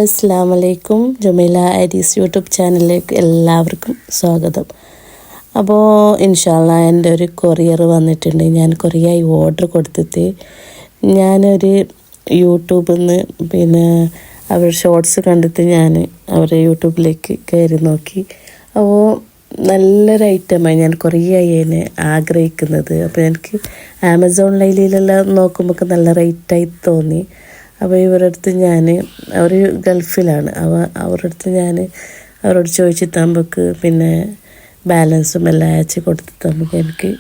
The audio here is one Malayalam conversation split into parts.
ഹലോ അസ്സലാമു അലൈക്കും. ജമീല ഐഡീസ് യൂട്യൂബ് ചാനലിലേക്ക് എല്ലാവർക്കും സ്വാഗതം. അപ്പോൾ ഇൻഷാ അല്ലാഹ് എൻ്റെ ഒരു കൊറിയർ വന്നിട്ടുണ്ട്. ഞാൻ കുറേയായി ഓർഡർ കൊടുത്തിട്ട് ഞാനൊരു യൂട്യൂബിൽ നിന്ന് അവർ ഷോർട്സ് കണ്ടിട്ട് ഞാൻ അവരുടെ യൂട്യൂബിലേക്ക് കയറി നോക്കി. അപ്പോൾ നല്ലൊരു ഐറ്റമായി. ഞാൻ കുറേയായി അതിനെ ആഗ്രഹിക്കുന്നത്. അപ്പോൾ എനിക്ക് ആമസോൺ ലൈനിലെല്ലാം നോക്കുമ്പോൾ നല്ല റേറ്റായി തോന്നി. അപ്പോൾ ഇവരുടെ അടുത്ത് ഞാൻ അവർ ഗൾഫിലാണ്. അവരുടെ അടുത്ത് ഞാൻ അവരോട് ചോദിച്ചിട്ട് നമുക്ക് ബാലൻസും എല്ലാം അയച്ച് കൊടുത്തിട്ട് നമുക്ക് എനിക്ക്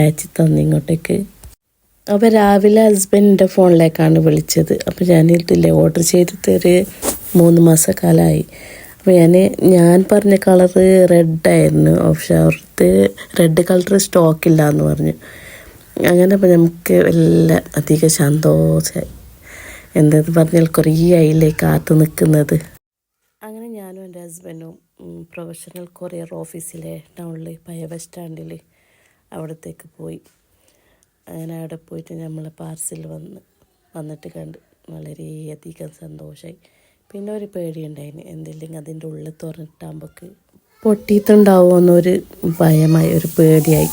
അയച്ച് തന്നു ഇങ്ങോട്ടേക്ക്. അപ്പോൾ രാവിലെ ഹസ്ബൻഡിൻ്റെ ഫോണിലേക്കാണ് വിളിച്ചത്. അപ്പോൾ ഞാനിതില്ലേ ഓർഡർ ചെയ്തിട്ട് ഒരു 3 മാസക്കാലമായി. അപ്പോൾ ഞാൻ പറഞ്ഞ കളറ് റെഡായിരുന്നു. പക്ഷേ അവർക്ക് റെഡ് കളർ സ്റ്റോക്കില്ല എന്ന് പറഞ്ഞു. അങ്ങനെ അപ്പോൾ നമുക്ക് എല്ലാം അധികം സന്തോഷമായി. എന്തെന്ന് പറഞ്ഞാൽ കുറേ ആയില്ലേ കാത്തു നിൽക്കുന്നത്. അങ്ങനെ ഞാനും എൻ്റെ ഹസ്ബൻഡും പ്രൊഫഷണൽ കൊറിയർ ഓഫീസിലെ ടൗണിൽ പഴയ ബസ് സ്റ്റാൻഡിൽ അവിടത്തേക്ക് പോയി. അങ്ങനെ അവിടെ പോയിട്ട് നമ്മൾ പാർസൽ വന്നിട്ട് കണ്ട് വളരെയധികം സന്തോഷമായി. പിന്നെ ഒരു പേടിയുണ്ടായിന്, എന്തില്ലെങ്കിൽ അതിൻ്റെ ഉള്ളിൽ തുറന്നിട്ടാകുമ്പോൾക്ക് പൊട്ടിയിട്ടുണ്ടാവുമെന്നൊരു ഭയമായി, ഒരു പേടിയായി.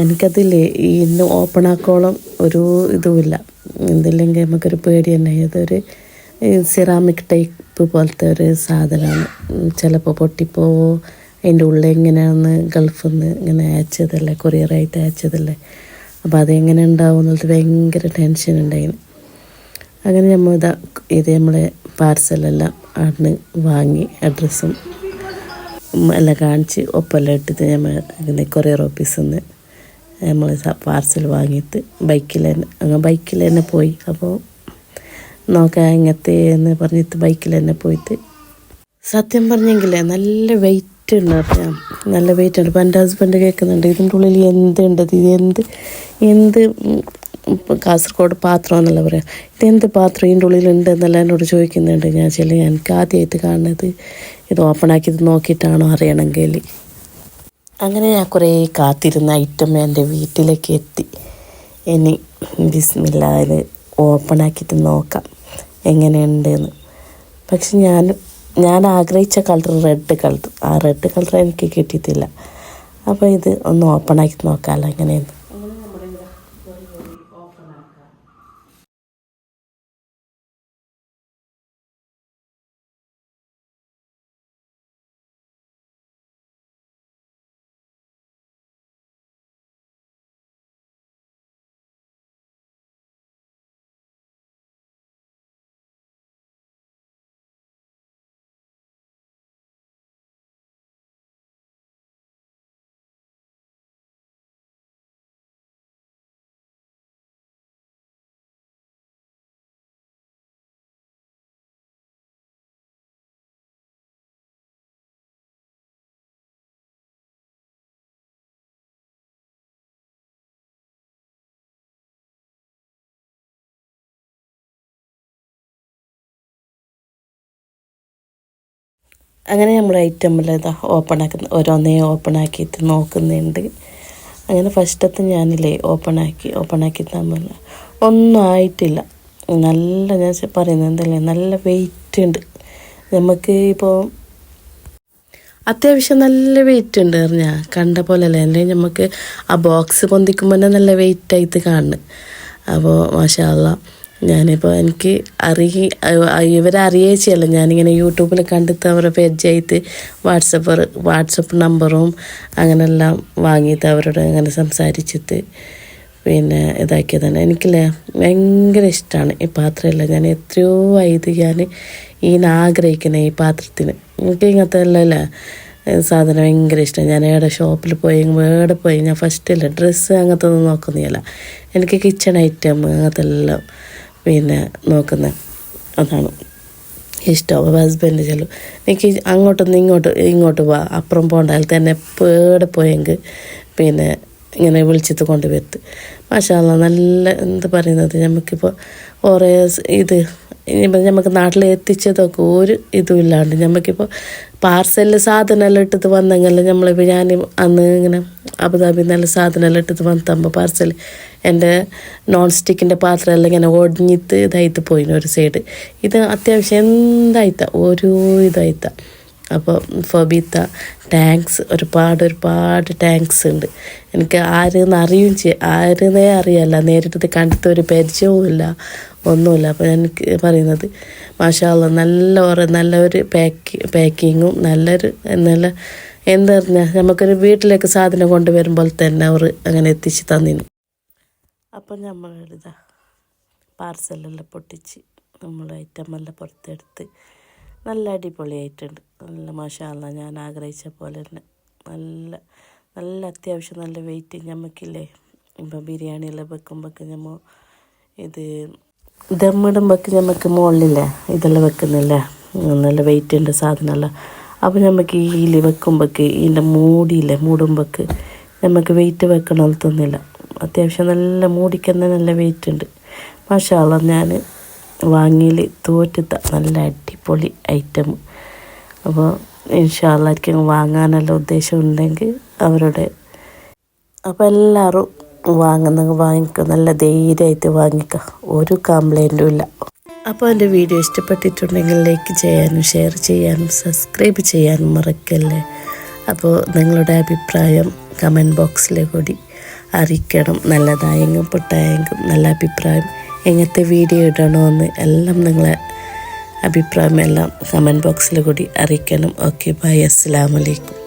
എനിക്കതില്ലേ ഇന്ന് ഓപ്പൺ ആക്കോളം ഒരു ഇതുമില്ല. എന്തില്ലെങ്കിൽ നമുക്കൊരു പേടി തന്നെ. ഇതൊരു സിറാമിക് ടൈപ്പ് പോലത്തെ ഒരു സാധനമാണ്. ചിലപ്പോൾ പൊട്ടിപ്പോവോ, അതിൻ്റെ ഉള്ളിൽ എങ്ങനെയാണെന്ന് ഗൾഫിൽ നിന്ന് ഇങ്ങനെ അയച്ചതല്ലേ, കൊറിയറായിട്ട് അയച്ചതല്ലേ. അപ്പോൾ അതെങ്ങനെ ഉണ്ടാവും എന്നുള്ളത് ഭയങ്കര ടെൻഷൻ ഉണ്ടായിന്. അങ്ങനെ ഇത് നമ്മളെ പാർസലെല്ലാം അവിടുന്ന് വാങ്ങി അഡ്രസ്സും എല്ലാം കാണിച്ച് ഒപ്പെല്ലാം ഇട്ടിട്ട് നമ്മൾ കൊറിയർ ഓഫീസിൽ നിന്ന് നമ്മൾ പാർസൽ വാങ്ങിയിട്ട് ബൈക്കിൽ തന്നെ പോയി. അപ്പോൾ നോക്കാം എങ്ങനത്തെ എന്ന് പറഞ്ഞിട്ട് ബൈക്കിൽ തന്നെ പോയിട്ട് സത്യം പറഞ്ഞെങ്കിൽ നല്ല വെയിറ്റ് ഉണ്ട്. അറിയാം, നല്ല വെയിറ്റ് ഉണ്ട്. അപ്പോൾ എൻ്റെ ഹസ്ബൻഡ് കേൾക്കുന്നുണ്ട്, ഇതിൻ്റെ ഉള്ളിൽ എന്തുണ്ട്, ഇത് എന്ത് കാസർഗോഡ് പാത്രം എന്നല്ല പറയാം, ഇതെന്ത് പാത്രം ഇതിൻ്റെ ഉള്ളിലുണ്ട് എന്നെല്ലാം എന്നോട് ചോദിക്കുന്നുണ്ട്. എനിക്ക് ആദ്യമായിട്ട് കാണുന്നത് ഇത് ഓപ്പൺ ആക്കിയത് നോക്കിയിട്ടാണോ അറിയണമെങ്കിൽ. അങ്ങനെ ഞാൻ കുറേ കാത്തിരുന്ന ഐറ്റം എൻ്റെ വീട്ടിലേക്ക് എത്തി. ഇനി ബിസ്മില്ലാഹ് ഓപ്പൺ ആക്കിയിട്ട് നോക്കാം എങ്ങനെയുണ്ടെന്ന്. പക്ഷെ ഞാൻ ആഗ്രഹിച്ച കളർ റെഡ് കളർ, ആ റെഡ് കളർ എനിക്ക് കിട്ടിയിട്ടില്ല. അപ്പോൾ ഇത് ഒന്ന് ഓപ്പൺ ആക്കി നോക്കാമല്ലോ എങ്ങനെയെന്ന്. അങ്ങനെ നമ്മൾ ഐറ്റമെല്ലാം ഇതാ ഓപ്പൺ ഓപ്പൺ ആക്കിയിട്ട് നോക്കുന്നുണ്ട്. അങ്ങനെ ഫസ്റ്റത്തെ ഞാനില്ലേ ഓപ്പൺ ആക്കി തമ്മിൽ ഒന്നും ആയിട്ടില്ല. ഞാൻ പറയുന്നത് എന്തല്ലേ, നല്ല വെയിറ്റ് ഉണ്ട്. നമുക്ക് ഇപ്പോൾ അത്യാവശ്യം നല്ല വെയിറ്റ് ഉണ്ട് പറഞ്ഞാൽ കണ്ട പോലെ അല്ലേ. അല്ലെങ്കിൽ നമുക്ക് ആ ബോക്സ് പൊന്തിക്കുമ്പോൾ തന്നെ നല്ല വെയിറ്റായിട്ട് കാണുന്നു. അപ്പോൾ മാഷാ അല്ലാ, ഞാനിപ്പോൾ എനിക്ക് ഇവരറിയിച്ചല്ല, ഞാനിങ്ങനെ യൂട്യൂബിൽ കണ്ടിട്ട് അവരുടെ പേജായിട്ട് വാട്സപ്പ് നമ്പറും അങ്ങനെല്ലാം വാങ്ങിയിട്ട് അവരോട് അങ്ങനെ സംസാരിച്ചിട്ട് ഇതാക്കിയതാണ്. എനിക്കില്ലേ ഭയങ്കര ഇഷ്ടമാണ് ഈ പാത്രമെല്ലാം. ഞാൻ എത്രയോ ആയത് ഞാൻ ആഗ്രഹിക്കുന്നത് ഈ പാത്രത്തിന്. എനിക്ക് ഇങ്ങനത്തെ എല്ലാം സാധനം ഭയങ്കര ഇഷ്ടമാണ്. ഞാൻ എവിടെ ഷോപ്പിൽ പോയി ഞാൻ ഫസ്റ്റില്ല ഡ്രസ്സ് അങ്ങനത്തെ ഒന്നും നോക്കുന്നില്ല. എനിക്ക് കിച്ചൺ ഐറ്റം അങ്ങനത്തെ എല്ലാം നോക്കുന്നത് അതാണ് ഇഷ്ടം. അപ്പോൾ ഹസ്ബൻഡ് ചെല്ലും എനിക്ക് ഇങ്ങോട്ട് പോവാ, അപ്പുറം പോകണ്ടാൽ തന്നെ എവിടെ പോയെങ്കിൽ ഇങ്ങനെ വിളിച്ചിട്ട് കൊണ്ടുവരുത്ത്. മാഷാ അല്ലാ, നല്ല എന്ത് പറയുന്നത്, നമുക്കിപ്പോൾ ഓരോ ഇനിയിപ്പോൾ നമുക്ക് നാട്ടിൽ എത്തിച്ചതൊക്കെ ഒരു ഇതും ഇല്ലാണ്ട് നമുക്കിപ്പോൾ പാർസലിൽ സാധനമെല്ലാം ഇട്ടിട്ട് വന്നെങ്കിൽ നമ്മളിപ്പോൾ ഞാൻ അന്ന് ഇങ്ങനെ അബുദാബിയിൽ നല്ല സാധനമെല്ലാം ഇട്ടിട്ട് വന്നപ്പോൾ പാർസൽ എൻ്റെ നോൺ സ്റ്റിക്കിൻ്റെ പാത്രമെല്ലാം ഇങ്ങനെ ഒടിഞ്ഞിട്ട് ഇതായിട്ട് പോയിന് ഒരു സൈഡ്. ഇത് അത്യാവശ്യം എന്തായിത്ത ഒരു ഇതായിത്ത. അപ്പോൾ ഫബീത്ത ടാങ്ക്സ് ഒരുപാട് ടാങ്ക്സ് ഉണ്ട്. എനിക്ക് ആരെന്നേ അറിയല്ല, നേരിട്ട് കണ്ടിട്ട് ഒരു പരിചയവും ഇല്ല, ഒന്നുമില്ല. അപ്പോൾ എനിക്ക് പറയുന്നത് മാഷാ അല്ലാഹ് നല്ലൊരു പാക്കിങ്ങും നല്ലൊരു എന്താ പറഞ്ഞാൽ നമുക്കൊരു വീട്ടിലേക്ക് സാധനം കൊണ്ടുവരുമ്പോൾ തന്നെ അവർ അങ്ങനെ എത്തിച്ച് തന്നിന്. അപ്പോൾ നമ്മളിതാ പാർസലെല്ലാം പൊട്ടിച്ച് നമ്മൾ ഐറ്റമെല്ലാം പുറത്തെടുത്ത് നല്ല അടിപൊളിയായിട്ടുണ്ട്. നല്ല മാഷാ അല്ലാഹ് ഞാൻ ആഗ്രഹിച്ച പോലെ തന്നെ നല്ല അത്യാവശ്യം നല്ല വെയിറ്റ് നമുക്കില്ലേ. ഇപ്പം ബിരിയാണിയെല്ലാം വെക്കുമ്പോഴൊക്കെ നമ്മൾ ഇത് ദമ്മിടുമ്പോഴൊക്കെ നമുക്ക് മുകളിലില്ലേ ഇതെല്ലാം വെക്കുന്നില്ല, നല്ല വെയിറ്റ് ഉണ്ട് സാധനമല്ല. അപ്പോൾ നമുക്ക് ഇതിൽ വെക്കുമ്പോഴേക്ക് ഇതിൻ്റെ മൂടുമ്പോഴേക്ക് നമുക്ക് വെയിറ്റ് വെക്കണമെന്ന് തോന്നില്ല. അത്യാവശ്യം നല്ല മൂടിക്കുന്ന നല്ല വെയിറ്റ് ഉണ്ട്. മാഷാ അല്ലാഹ് ഞാൻ വാങ്ങിയിൽ തോറ്റത്ത നല്ല അടിപൊളി ഐറ്റം. അപ്പോൾ ഇൻഷാ അല്ലാഹ് ആർക്കെങ്കിലും വാങ്ങാനെല്ലാം ഉദ്ദേശമുണ്ടെങ്കിൽ അപ്പോൾ എല്ലാവരും വാങ്ങിക്കുക, നല്ല ധൈര്യമായിട്ട് വാങ്ങിക്കുക, ഒരു കംപ്ലൈൻറ്റും ഇല്ല. അപ്പോൾ എൻ്റെ വീഡിയോ ഇഷ്ടപ്പെട്ടിട്ടുണ്ടെങ്കിൽ ലൈക്ക് ചെയ്യാനും ഷെയർ ചെയ്യാനും സബ്സ്ക്രൈബ് ചെയ്യാനും മറക്കല്ലേ. അപ്പോൾ നിങ്ങളുടെ അഭിപ്രായം കമൻറ്റ് ബോക്സിൽ കൂടി അറിയിക്കണം. നല്ലതായെങ്കിലും പൊട്ടായെങ്കിലും നല്ല അഭിപ്രായം എങ്ങനത്തെ വീഡിയോ ഇടണമെന്ന് എല്ലാം നിങ്ങളെ അഭിപ്രായം എല്ലാം കമൻറ്റ് ബോക്സിൽ കൂടി അറിയിക്കണം. ഓക്കെ, ബൈ, അസ്സലാമു അലൈക്കും.